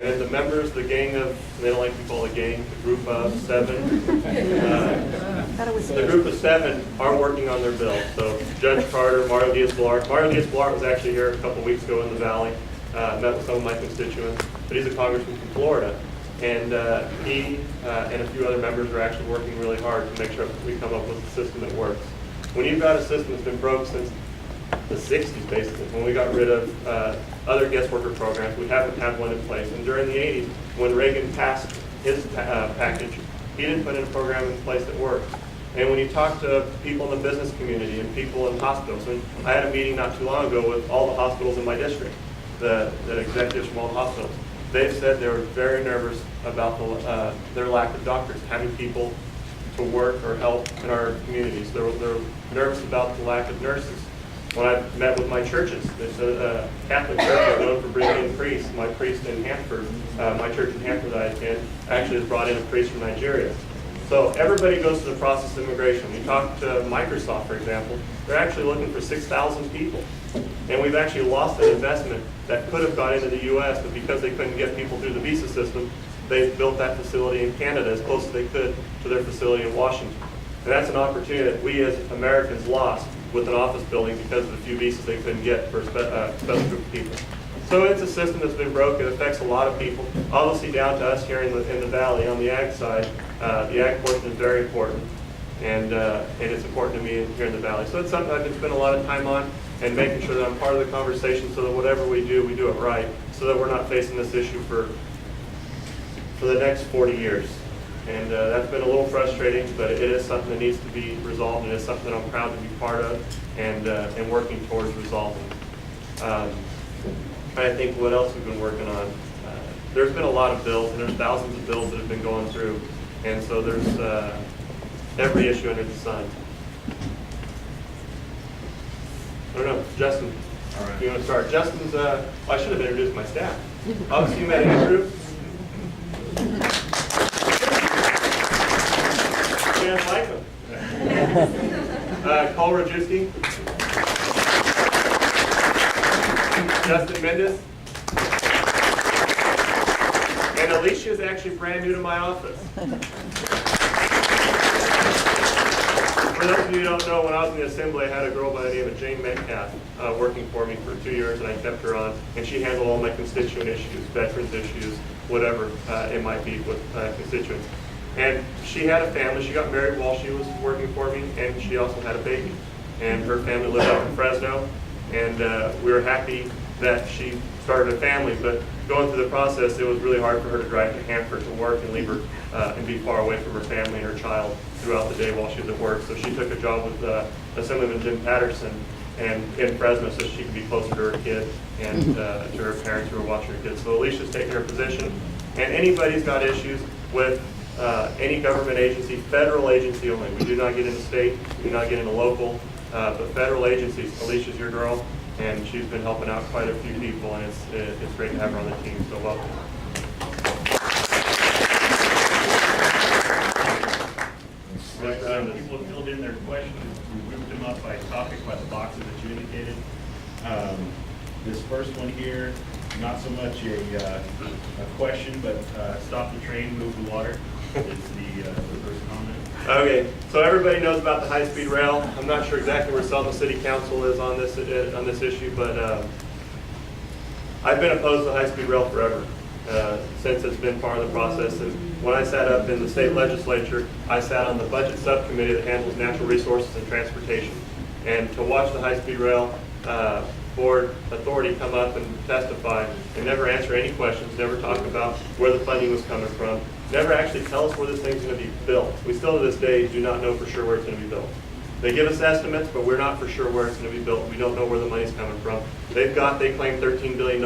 And the members, the gang of, they don't like to call it a gang, the group of 7. The group of 7 are working on their bill. So Judge Carter, Mario Diaz-Balart. Mario Diaz-Balart was actually here a couple weeks ago in the Valley, met with some of my constituents, but he's a congressman from Florida. And he and a few other members are actually working really hard to make sure we come up with a system that works. When you've got a system that's been broke since the 60s, basically, when we got rid of other guest worker programs, we haven't had one in place. And during the 80s, when Reagan passed his package, he didn't put in a program in place that worked. And when you talk to people in the business community and people in hospitals, and I had a meeting not too long ago with all the hospitals in my district, the executives from all the hospitals, they've said they were very nervous about their lack of doctors, having people to work or help in our communities. They're nervous about the lack of nurses. When I met with my churches, it's a Catholic church are known for bringing in priests. My priest in Hanford, my church in Hanford that I attend, actually has brought in a priest from Nigeria. So everybody goes through the process of immigration. When you talk to Microsoft, for example, they're actually looking for 6,000 people. And we've actually lost an investment that could have gone into the U.S., but because they couldn't get people through the visa system, they've built that facility in Canada as close as they could to their facility in Washington. And that's an opportunity that we as Americans lost with an office building because of the few visas they couldn't get for a special group of people. So it's a system that's been broken. It affects a lot of people. Obviously down to us here in the Valley on the ag side. The ag portion is very important, and it's important to me here in the Valley. So it's something I've been spending a lot of time on and making sure that I'm part of the conversation so that whatever we do it right, so that we're not facing this issue for the next 40 years. And that's been a little frustrating, but it is something that needs to be resolved, and it's something that I'm proud to be part of and working towards resolving. I think what else we've been working on. There's been a lot of bills, and there's thousands of bills that have been going through, and so there's every issue under the sun. I don't know, Justin, all right. You want to start? Justin's, I should have introduced my staff. Obviously you met Andrew. You guys like him. Cole Rajewski. Justin Mendes. And Alicia is actually brand new to my office. For those of you who don't know, when I was in the assembly, I had a girl by the name of Jane Metcalf working for me for 2 years, and I kept her on, and she handled all my constituent issues, veterans issues, whatever it might be with constituents. And she had a family. She got married while she was working for me, and she also had a baby. And her family lived up in Fresno, and we were happy that she started a family, but going through the process, it was really hard for her to drive to Hanford to work and leave her and be far away from her family and her child throughout the day while she was at work. So she took a job with Assemblyman Jim Patterson and in Fresno so she could be closer to her kid and to her parents who were watching her kids. So Alicia's taking her position, and anybody's got issues with any government agency, federal agency only. We do not get into state, we do not get into local, but federal agencies. Alicia's your girl, and she's been helping out quite a few people, and it's great to have her on the team, so welcome. Right, people have filled in their questions. We grouped them up by topic by the boxes that you indicated. This first one here, not so much a question, but stop the train, move the water. It's the first comment. Okay, so everybody knows about the high-speed rail. I'm not sure exactly where Selma City Council is on this issue, but I've been opposed to high-speed rail forever, since it's been part of the process. And when I sat up in the state legislature, I sat on the budget subcommittee that handles natural resources and transportation. And to watch the high-speed rail board authority come up and testify and never answer any questions, never talk about where the funding was coming from, never actually tell us where this thing's going to be built. We still to this day do not know for sure where it's going to be built. They give us estimates, but we're not for sure where it's going to be built. We don't know where the money's coming from. They claim $13 billion,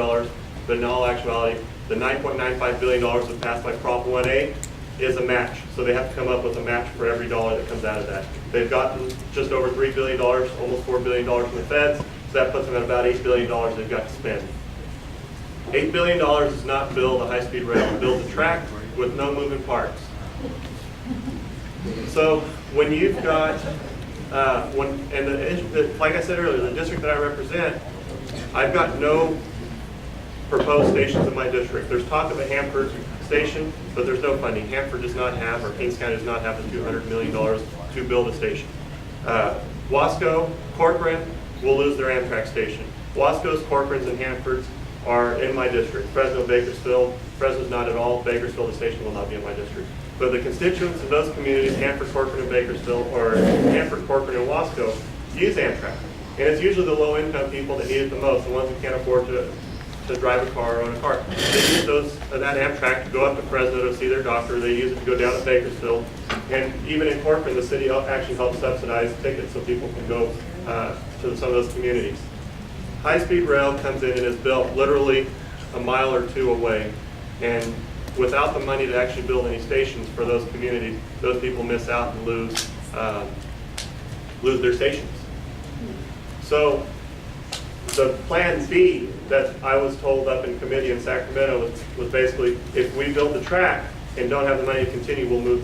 but in all actuality, the $9.95 billion that passed by Prop 1A is a match. So they have to come up with a match for every dollar that comes out of that. They've gotten just over $3 billion, almost $4 billion from the feds. So that puts them at about $8 billion they've got to spend. $8 billion does not build a high-speed rail. It builds a track with no moving parts. So when you've got, like I said earlier, the district that I represent, I've got no proposed stations in my district. There's talk of a Hanford station, but there's no funding. Hanford does not have, or Kings County does not have the $200 million to build a station. Wasco, Corcoran will lose their Amtrak station. Wasco's, Corcoran's, and Hanford's are in my district. Fresno, Bakersfield, Fresno's not at all. Bakersfield, the station will not be in my district. But the constituents of those communities, Hanford, Corcoran, and Bakersfield, or Hanford, Corcoran, and Wasco, use Amtrak. And it's usually the low-income people that need it the most, the ones who can't afford to drive a car or own a car. They use that Amtrak to go up to Fresno to see their doctor. They use it to go down to Bakersfield. And even in Corcoran, the city actually helps subsidize tickets so people can go to some of those communities. High-speed rail comes in and is built literally a mile or two away. And without the money to actually build any stations for those communities, those people miss out and lose their stations. So the plan B that I was told up in committee in Sacramento was basically, if we build the track and don't have the money to continue, we'll move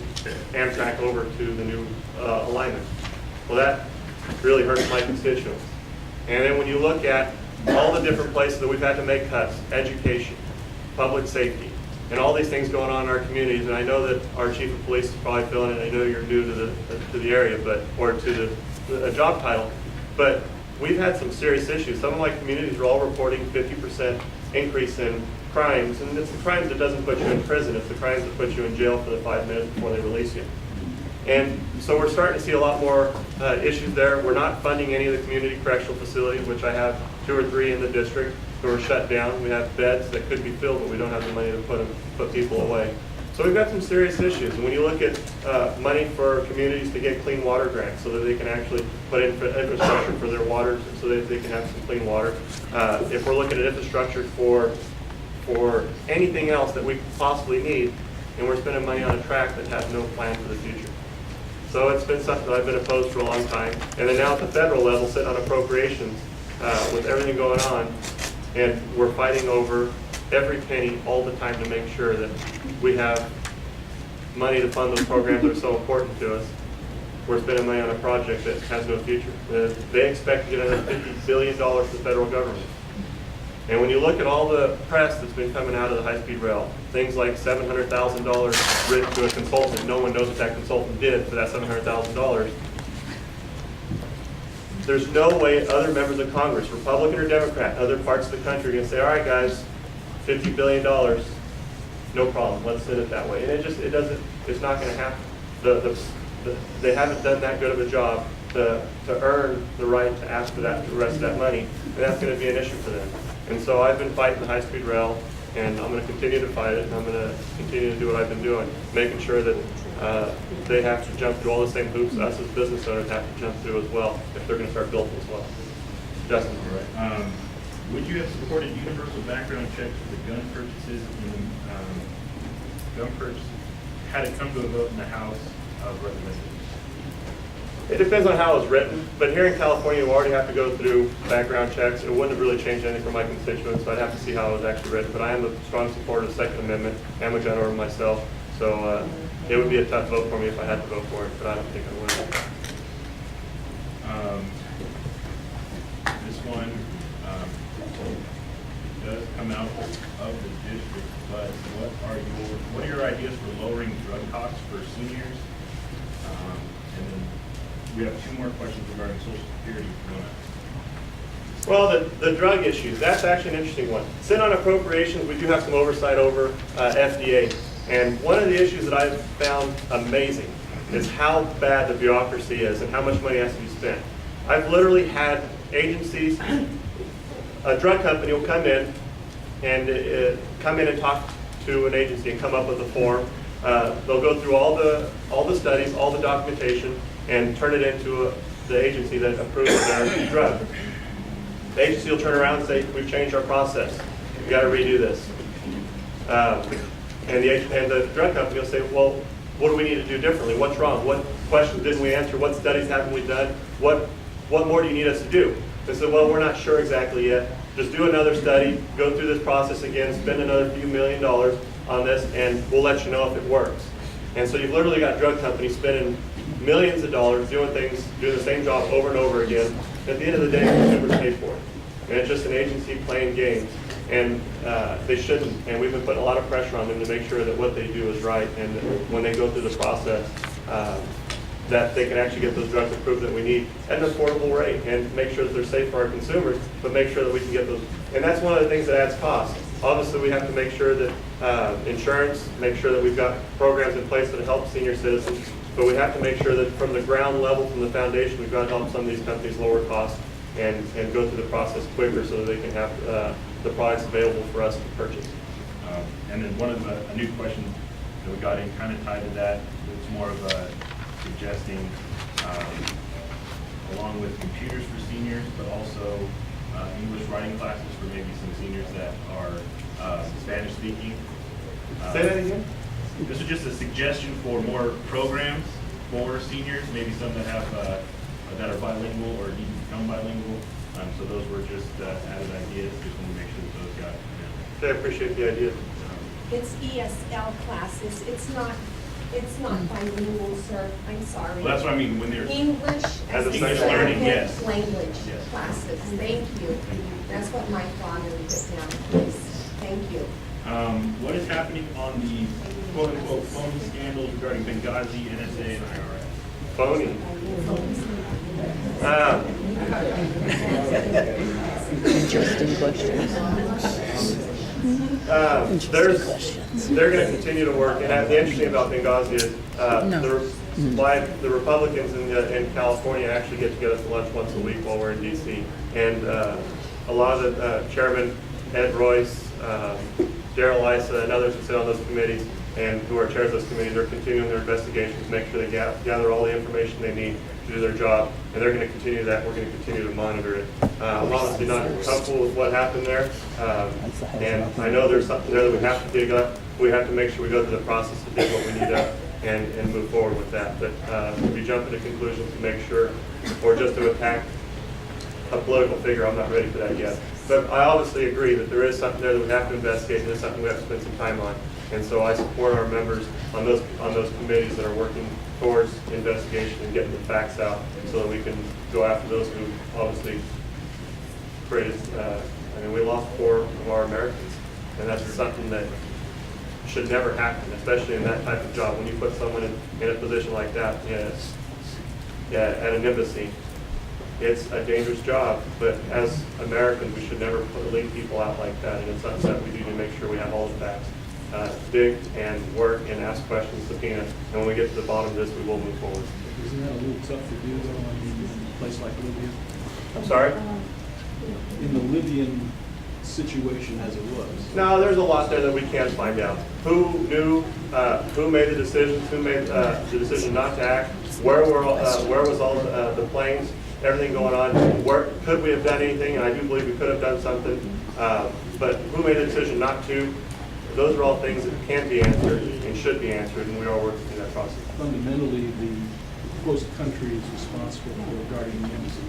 Amtrak over to the new alignment. Well, that really hurts my constituents. And then when you look at all the different places that we've had to make cuts, education, public safety, and all these things going on in our communities, and I know that our chief of police is probably feeling it. I know you're new to the area, or to the job title, but we've had some serious issues. Some of my communities are all reporting 50% increase in crimes, and it's the crimes that doesn't put you in prison. It's the crimes that put you in jail for the 5 minutes before they release you. And so we're starting to see a lot more issues there. We're not funding any of the community correctional facilities, which I have 2 or 3 in the district who are shut down. We have beds that could be filled, but we don't have the money to put people away. So we've got some serious issues. And when you look at money for communities to get clean water grants so that they can actually put in infrastructure for their water so that they can have some clean water. If we're looking at infrastructure for anything else that we possibly need, and we're spending money on a track that has no plan for the future. So it's been something that I've been opposed for a long time. And then now at the federal level, sitting on appropriations with everything going on, and we're fighting over every penny all the time to make sure that we have money to fund those programs that are so important to us. We're spending money on a project that has no future. They expect to get another $50 billion from the federal government. And when you look at all the press that's been coming out of the high-speed rail, things like $700,000 written to a consultant, no one knows what that consultant did for that $700,000. There's no way other members of Congress, Republican or Democrat, other parts of the country are going to say, all right, guys, $50 billion, no problem, let's sit it that way. And it's not going to happen. They haven't done that good of a job to earn the right to ask for that, the rest of that money, and that's going to be an issue for them. And so I've been fighting the high-speed rail, and I'm going to continue to fight it, and I'm going to continue to do what I've been doing, making sure that they have to jump through all the same hoops us as business owners have to jump through as well if they're going to start building as well. Justin. All right. Would you have supported universal background checks for the gun purchases and gun purchases had it come to a vote in the House of Representatives? It depends on how it's written, but here in California, we already have to go through background checks. It wouldn't have really changed anything for my constituents, so I'd have to see how it was actually written. But I am a strong supporter of the Second Amendment. I'm a gun owner myself, so it would be a tough vote for me if I had to vote for it, but I don't think I would. This one does come out of the district, but what are your ideas for lowering drug costs for seniors? And then we have 2 more questions regarding Social Security. Well, the drug issues, that's actually an interesting one. Sitting on appropriations, we do have some oversight over FDA. And one of the issues that I've found amazing is how bad the bureaucracy is and how much money has to be spent. I've literally had agencies, a drug company will come in and talk to an agency and come up with a form. They'll go through all the studies, all the documentation, and turn it into the agency that approves their drug. The agency will turn around and say, we've changed our process. We've got to redo this. And the drug company will say, well, what do we need to do differently? What's wrong? What questions didn't we answer? What studies haven't we done? What more do you need us to do? They said, well, we're not sure exactly yet. Just do another study, go through this process again, spend another few $1 million on this, and we'll let you know if it works. And so you've literally got drug companies spending millions of dollars doing the same job over and over again. At the end of the day, consumers pay for it. And it's just an agency playing games. and they shouldn't. And we've been putting a lot of pressure on them to make sure that what they do is right, and that when they go through the process, that they can actually get those drugs approved that we need at an affordable rate, and make sure that they're safe for our consumers, but make sure that we can get those. And that's one of the things that adds cost. Obviously, we have to make sure that insurance, make sure that we've got programs in place that help senior citizens, but we have to make sure that from the ground level, from the foundation, we've got to help some of these companies lower costs and go through the process quicker so that they can have the products available for us to purchase. And then a new question that we got in kind of tied to that, it's more of a suggesting, along with computers for seniors, but also English writing classes for maybe some seniors that are Spanish speaking. Say that again? This is just a suggestion for more programs for seniors, maybe some that have that are bilingual or need to become bilingual. So those were just added ideas. Just want to make sure that those got. I appreciate the idea. It's ESL classes. It's not bilingual, sir. I'm sorry. Well, that's what I mean when they're English As a a second second learning, yes. language Yes. classes. Thank you. That's what my father put down, please. Thank you. What is happening on the quote-unquote phone scandals regarding Benghazi, NSA, and IRS? Phony. Interesting questions. They're going to continue to work, and the interesting about Benghazi is the Republicans in California actually get together for lunch once a week while we're in D.C. And a lot of the chairman, Ed Royce, Daryl Issa, and others who sit on those committees and who are chairs of those committees are continuing their investigations to make sure they gather all the information they need to do their job, and they're going to continue that. We're going to continue to monitor it. I'm honestly not comfortable with what happened there, and I know there's something there that we have to dig up. We have to make sure we go through the process to dig what we need up and move forward with that. But if you jump to conclusions to make sure, or just to attack a political figure, I'm not ready for that yet. But I obviously agree that there is something there that we have to investigate, and it's something we have to spend some time on. And so I support our members on those committees that are working towards investigation and getting the facts out so that we can go after those who obviously created, we lost 4 of our Americans, and that's something that should never happen, especially in that type of job. When you put someone in a position like that, at an embassy, it's a dangerous job, but as Americans, we should never leave people out like that, and it's something that we do to make sure we have all the facts. Dig and work and ask questions, subpoena, and when we get to the bottom of this, we will move forward. Isn't that a little tough to do though, in a place like Libya? I'm sorry? In the Libyan situation as it was? No, there's a lot there that we can't find out. Who knew, who made the decisions, who made the decision not to act, where was all the planes, everything going on, where could we have done anything, and I do believe we could have done something, but who made the decision not to? Those are all things that can be answered and should be answered, and we are working through that process. Fundamentally, the host country is responsible for guarding the embassy.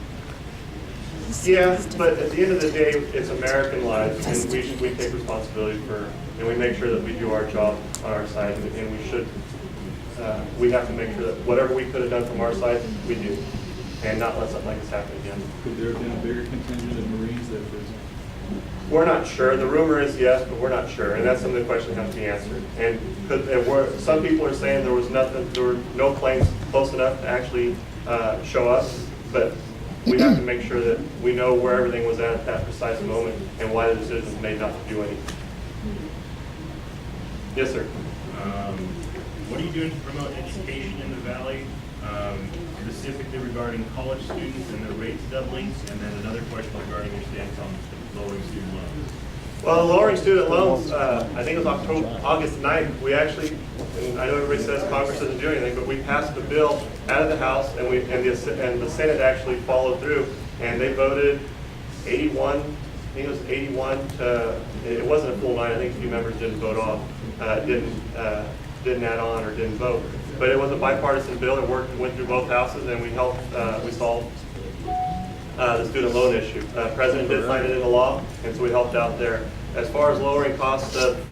Yeah, but at the end of the day, it's American lives, and we take responsibility for, and we make sure that we do our job on our side, and we have to make sure that whatever we could have done from our side, we do, and not let something like this happen again. Could there have been a bigger contingent of Marines there, for example? We're not sure. The rumor is yes, but we're not sure, and that's some of the questions that have to be answered. And some people are saying there were no planes close enough to actually show up, but we have to make sure that we know where everything was at that precise moment and why the decision was made not to do anything. Yes, sir. What are you doing to promote education in the Valley, specifically regarding college students and their rates doubling? And then another question regarding your stance on lowering student loans. Well, lowering student loans, I think it was August 9th, we actually, and I know everybody says Congress doesn't do anything, but we passed the bill out of the House, and the Senate actually followed through, and they voted 81, I think it was 81 to, it wasn't a full 9, I think a few members didn't vote off, didn't add on or didn't vote. But it was a bipartisan bill. It went through both houses, and we solved the student loan issue. The president did sign it into law, and so we helped out there. As far as lowering costs of